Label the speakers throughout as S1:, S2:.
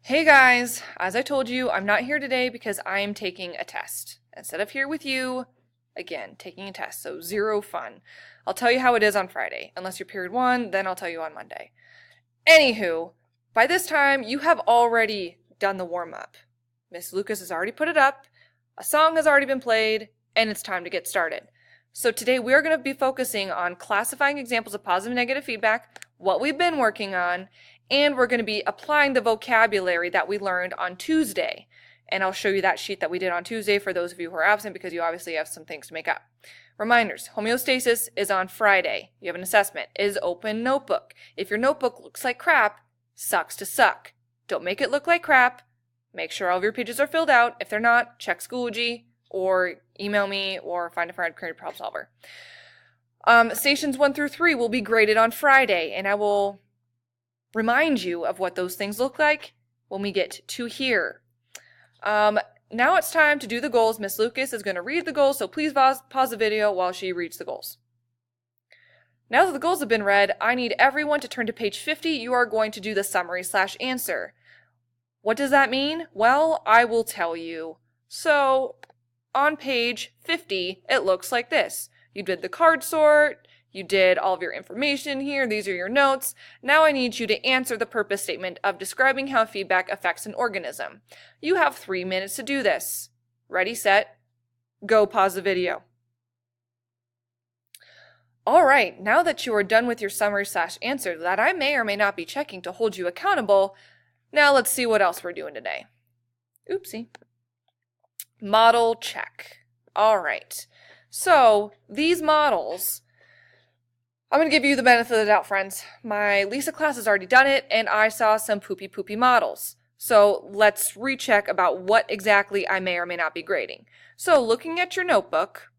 S1: Hey guys, as I told you, I'm not here today because I am taking a test. Instead of here with you, again, taking a test, so zero fun. I'll tell you how it is on Friday. Unless you're period 1, then I'll tell you on Monday. Anywho, by this time, you have already done the warm-up. Miss Lucas has already put it up, a song has already been played, and it's time to get started. So today we're going to be focusing on classifying examples of positive and negative feedback, what we've been working on, and we're going to be applying the vocabulary that we learned on Tuesday. And I'll show you that sheet that we did on Tuesday for those of you who are absent because you obviously have some things to make up. Reminders, homeostasis is on Friday. You have an assessment. Is open notebook. If your notebook looks like crap, sucks to suck. Don't make it look like crap. Make sure all of your pages are filled out. If they're not, check Schoology or email me or find a friend, create a problem solver. Stations 1 through 3 will be graded on Friday, and I will remind you of what those things look like when we get to here. Now it's time to do the goals. Miss Lucas is going to read the goals, so please pause the video while she reads the goals. Now that the goals have been read, I need everyone to turn to page 50. You are going to do the summary/answer. What does that mean? Well, I will tell you. So, on page 50, it looks like this. You did the card sort, you did all of your information here, these are your notes. Now I need you to answer the purpose statement of describing how feedback affects an organism. You have 3 minutes to do this. Ready, set, go. Pause the video. Alright, now that you are done with your summary/answer that I may or may not be checking to hold you accountable, now let's see what else we're doing today. Oopsie. Model check. Alright, so these models, I'm going to give you the benefit of the doubt, friends. My Lisa class has already done it, and I saw some poopy models. So let's recheck about what exactly I may or may not be grading. So looking at your notebook,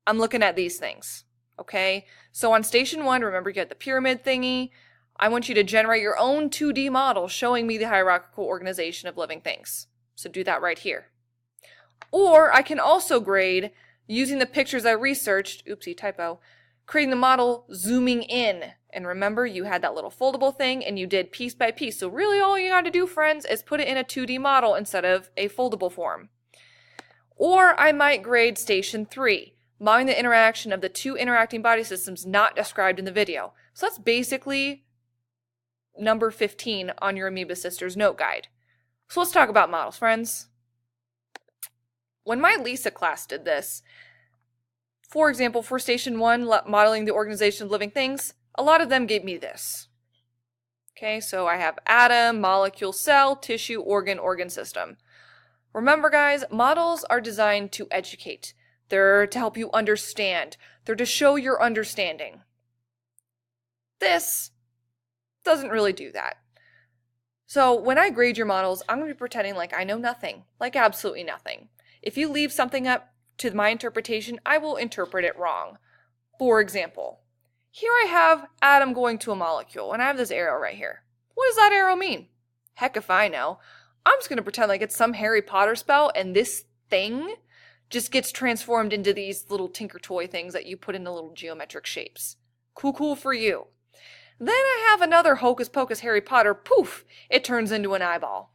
S1: I'm looking at these things, okay? So on station 1, remember you get the pyramid thingy. I want you to generate your own 2D model showing me the hierarchical organization of living things. So do that right here. Or I can also grade using the pictures I researched, oopsie, typo, creating the model zooming in. And remember, you had that little foldable thing and you did piece by piece. So really all you got to do, friends, is put it in a 2D model instead of a foldable form. Or I might grade station 3, modeling the interaction of the 2 interacting body systems not described in the video. So that's basically number 15 on your Amoeba Sisters note guide. So let's talk about models, friends. When my Lisa class did this, for example, for station 1, modeling the organization of living things, a lot of them gave me this. Okay, so I have atom, molecule, cell, tissue, organ system. Remember guys, models are designed to educate. They're to help you understand. They're to show your understanding. This doesn't really do that. So when I grade your models, I'm going to be pretending like I know nothing, like absolutely nothing. If you leave something up to my interpretation, I will interpret it wrong. For example, here I have atom going to a molecule, and I have this arrow right here. What does that arrow mean? Heck if I know. I'm just going to pretend like it's some Harry Potter spell, and this thing just gets transformed into these little tinker toy things that you put into little geometric shapes. Cool for you. Then I have another Hocus Pocus Harry Potter, poof, it turns into an eyeball.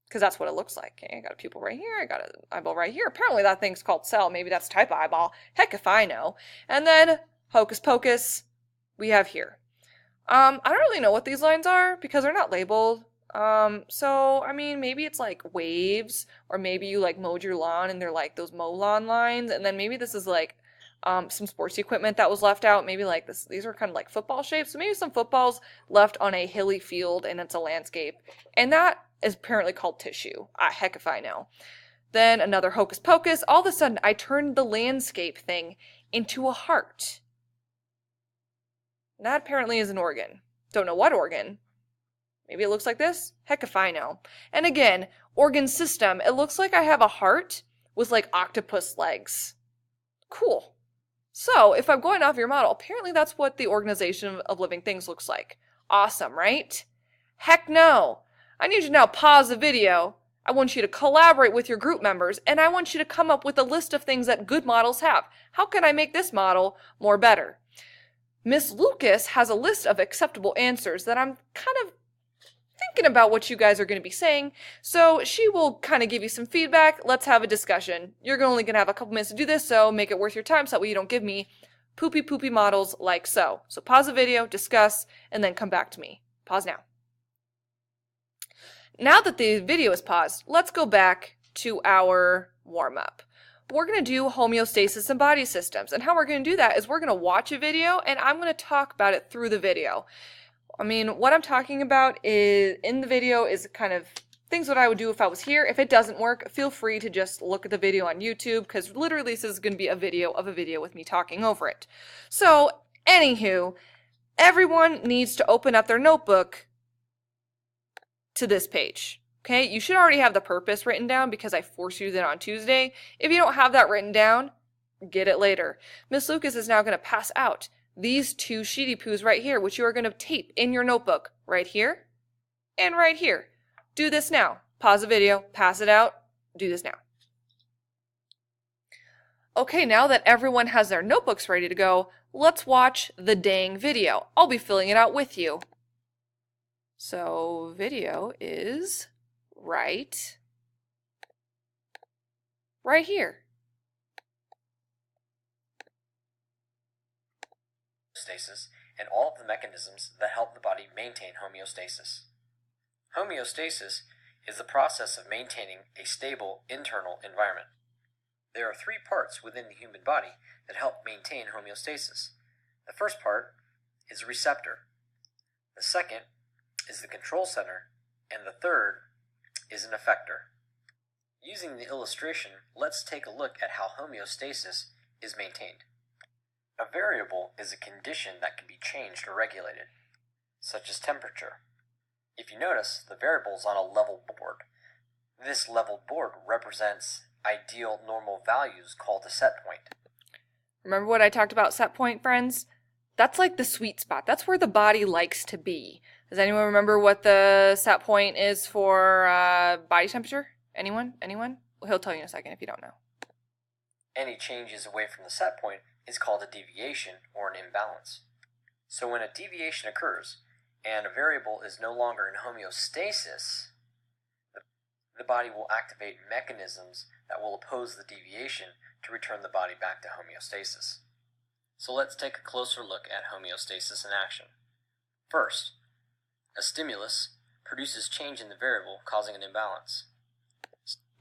S1: Because that's what it looks like. Okay, I got a pupil right here, I got an eyeball right here. Apparently that thing's called cell, maybe that's type of eyeball. Heck if I know. And then, Hocus Pocus, we have here. I don't really know what these lines are because they're not labeled. So, I mean, maybe it's like waves, or maybe you like mowed your lawn and they're like those mow lawn lines, and then maybe this is like some sports equipment that was left out. Maybe like this, these are kind of like football shapes. So maybe some footballs left on a hilly field and it's a landscape. And that is apparently called tissue. Heck if I know. Then another Hocus Pocus. All of a sudden, I turned the landscape thing into a heart. That apparently is an organ. Don't know what organ. Maybe it looks like this? Heck if I know. And again, organ system. It looks like I have a heart with like octopus legs. Cool. So, if I'm going off your model, apparently that's what the organization of living things looks like. Awesome, right? Heck no. I need you to now pause the video. I want you to collaborate with your group members, and I want you to come up with a list of things that good models have. How can I make this model more better? Miss Lucas has a list of acceptable answers that I'm kind of thinking about what you guys are going to be saying. So she will kind of give you some feedback. Let's have a discussion. You're only going to have a couple minutes to do this, so make it worth your time so that way you don't give me poopy models like so. So pause the video, discuss, and then come back to me. Pause now. Now that the video is paused, let's go back to our warm-up. We're going to do homeostasis and body systems. And how we're going to do that is we're going to watch a video and I'm going to talk about it through the video. I mean, what I'm talking about is in the video is kind of things that I would do if I was here. If it doesn't work, feel free to just look at the video on YouTube because literally this is going to be a video of a video with me talking over it. So, anywho, everyone needs to open up their notebook to this page. Okay, you should already have the purpose written down because I forced you that on Tuesday. If you don't have that written down, get it later. Miss Lucas is now going to pass out these two sheety poos right here, which you are going to tape in your notebook right here and right here. Do this now. Pause the video, pass it out, do this now. Okay, now that everyone has their notebooks ready to go, let's watch the dang video. I'll be filling it out with you. So, video is right here.
S2: Homeostasis and all of the mechanisms that help the body maintain homeostasis. Homeostasis is the process of maintaining a stable internal environment. There are three parts within the human body that help maintain homeostasis. The first part is a receptor. The second is the control center, and the third is an effector. Using the illustration, let's take a look at how homeostasis is maintained. A variable is a condition that can be changed or regulated, such as temperature. If you notice, the variable is on a level board. This level board represents ideal normal values called a set point.
S1: Remember what I talked about set point, friends? That's like the sweet spot. That's where the body likes to be. Does anyone remember what the set point is for body temperature? Anyone? Well, he'll tell you in a second if you don't know.
S2: Any changes away from the set point is called a deviation or an imbalance. So when a deviation occurs and a variable is no longer in homeostasis, the body will activate mechanisms that will oppose the deviation to return the body back to homeostasis. So let's take a closer look at homeostasis in action. First, a stimulus produces change in the variable, causing an imbalance.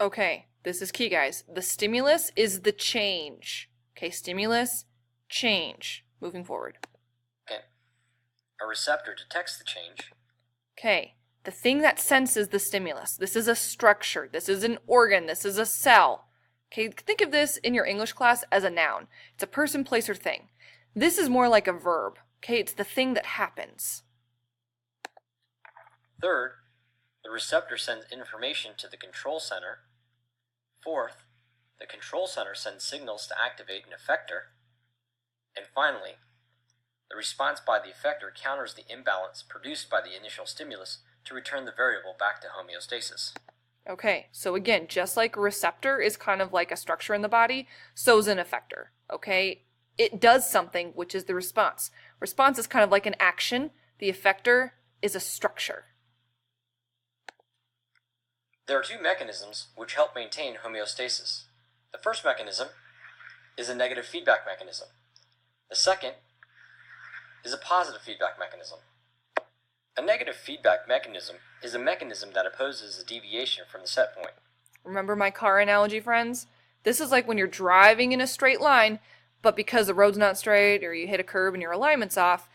S1: Okay, this is key, guys. The stimulus is the change. Okay, stimulus, change. Moving forward.
S2: Okay. A receptor detects the change.
S1: Okay, the thing that senses the stimulus. This is a structure. This is an organ. This is a cell. Okay, think of this in your English class as a noun. It's a person, place, or thing. This is more like a verb. Okay, it's the thing that happens.
S2: Third, the receptor sends information to the control center. Fourth, the control center sends signals to activate an effector. And finally, the response by the effector counters the imbalance produced by the initial stimulus to return the variable back to homeostasis.
S1: Okay, so again, just like a receptor is kind of like a structure in the body, so is an effector. Okay, it does something, which is the response. Response is kind of like an action. The effector is a structure.
S2: There are two mechanisms which help maintain homeostasis. The first mechanism is a negative feedback mechanism. The second is a positive feedback mechanism. A negative feedback mechanism is a mechanism that opposes a deviation from the set point.
S1: Remember my car analogy, friends? This is like when you're driving in a straight line, but because the road's not straight or you hit a curb and your alignment's off,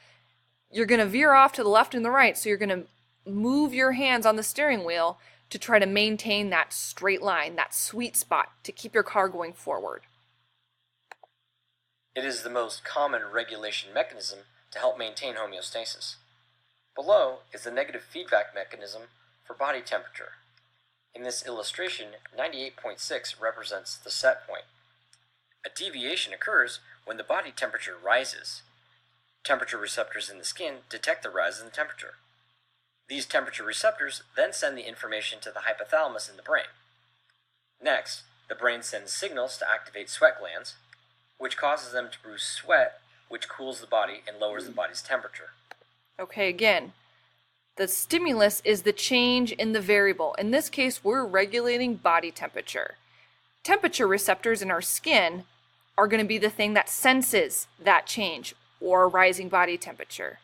S1: you're going to veer off to the left and the right, so you're going to move your hands on the steering wheel to try to maintain that straight line, that sweet spot, to keep your car going forward.
S2: It is the most common regulation mechanism to help maintain homeostasis. Below is the negative feedback mechanism for body temperature. In this illustration, 98.6 represents the set point. A deviation occurs when the body temperature rises. Temperature receptors in the skin detect the rise in the temperature. These temperature receptors then send the information to the hypothalamus in the brain. Next, the brain sends signals to activate sweat glands, which causes them to produce sweat, which cools the body and lowers the body's temperature.
S1: Okay, again, The stimulus is the change in the variable. In this case, we're regulating body temperature. Temperature receptors in our skin are going to be the thing that senses that change or rising body temperature.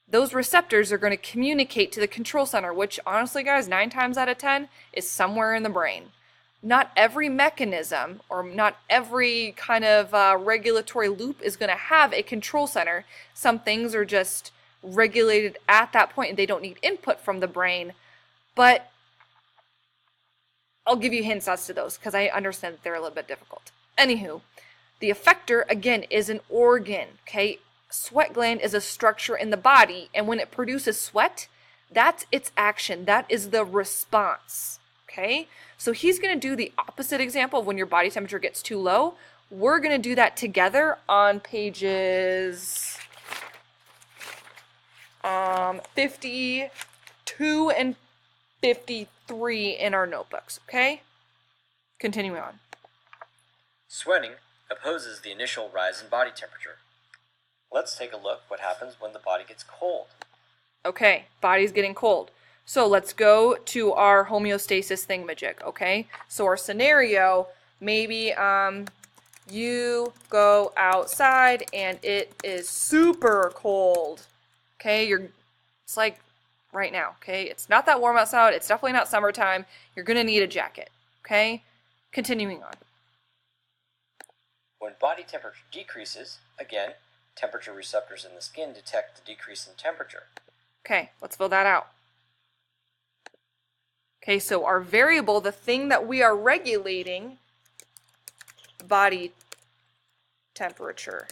S1: Those receptors are going to communicate to the control center, which honestly, guys, 9 times out of 10 is somewhere in the brain. Not every mechanism or not every kind of regulatory loop is going to have a control center. Some things are just regulated at that point and they don't need input from the brain, but I'll give you hints as to those because I understand that they're a little bit difficult. Anywho, the effector, again, is an organ, okay? Sweat gland is a structure in the body, and when it produces sweat, that's its action. That is the response, okay? So he's going to do the opposite example of when your body temperature gets too low. We're going to do that together on pages 52 and 53 in our notebooks, okay? Continuing on.
S2: Sweating opposes the initial rise in body temperature. Let's take a look what happens when the body gets cold.
S1: Okay, body's getting cold. So let's go to our homeostasis thingamajig, okay? So our scenario, maybe you go outside and it is super cold. Okay, it's like right now, okay? It's not that warm outside. It's definitely not summertime. You're going to need a jacket, okay? Continuing on.
S2: When body temperature decreases, again, temperature receptors in the skin detect the decrease in temperature.
S1: Okay, let's fill that out. Okay, so our variable, the thing that we are regulating, body temperature.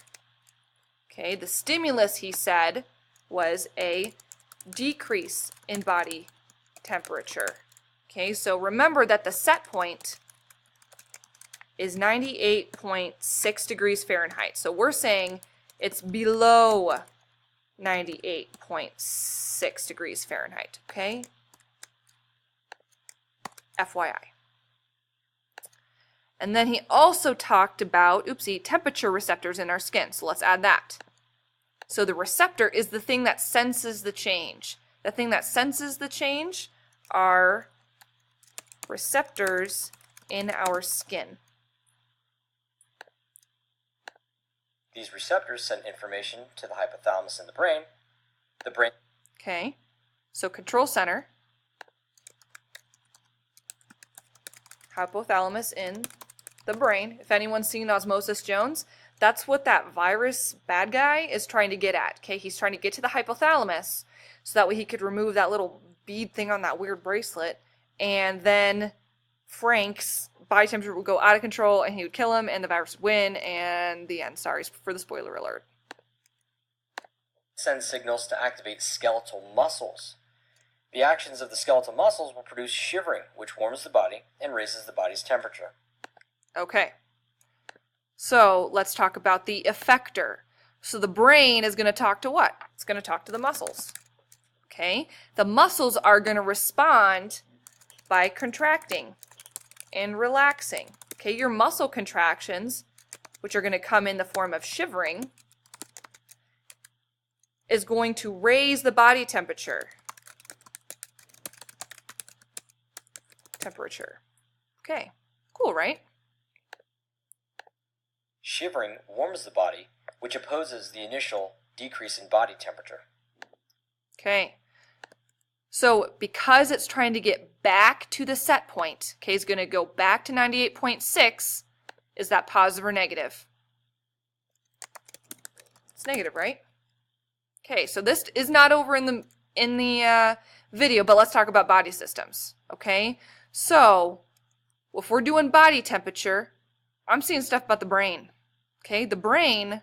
S1: Okay, the stimulus, he said, was a decrease in body temperature. Okay, so remember that the set point is 98.6 degrees Fahrenheit. So we're saying it's below 98.6 degrees Fahrenheit, okay? FYI. And then he also talked about, temperature receptors in our skin. So let's add that. So the receptor is the thing that senses the change. The thing that senses the change are receptors in our skin.
S2: These receptors send information to the hypothalamus in the brain. The brain.
S1: Okay, so control center. Hypothalamus in the brain. If anyone's seen Osmosis Jones, that's what that virus bad guy is trying to get at. Okay, he's trying to get to the hypothalamus so that way he could remove that little bead thing on that weird bracelet, and then Frank's body temperature would go out of control and he would kill him and the virus would win, and the end. Sorry for the spoiler alert.
S2: Sends signals to activate skeletal muscles. The actions of the skeletal muscles will produce shivering, which warms the body and raises the body's temperature.
S1: Okay. So let's talk about the effector. So the brain is going to talk to what? It's going to talk to the muscles. Okay? The muscles are going to respond by contracting and relaxing. Okay, your muscle contractions, which are going to come in the form of shivering, is going to raise the body temperature. Okay, cool, right?
S2: Shivering warms the body, which opposes the initial decrease in body temperature.
S1: Okay. So because it's trying to get back to the set point, okay, it's going to go back to 98.6. Is that positive or negative? It's negative, right? Okay, so this is not over in the video, but let's talk about body systems, okay? So if we're doing body temperature, I'm seeing stuff about the brain, okay? The brain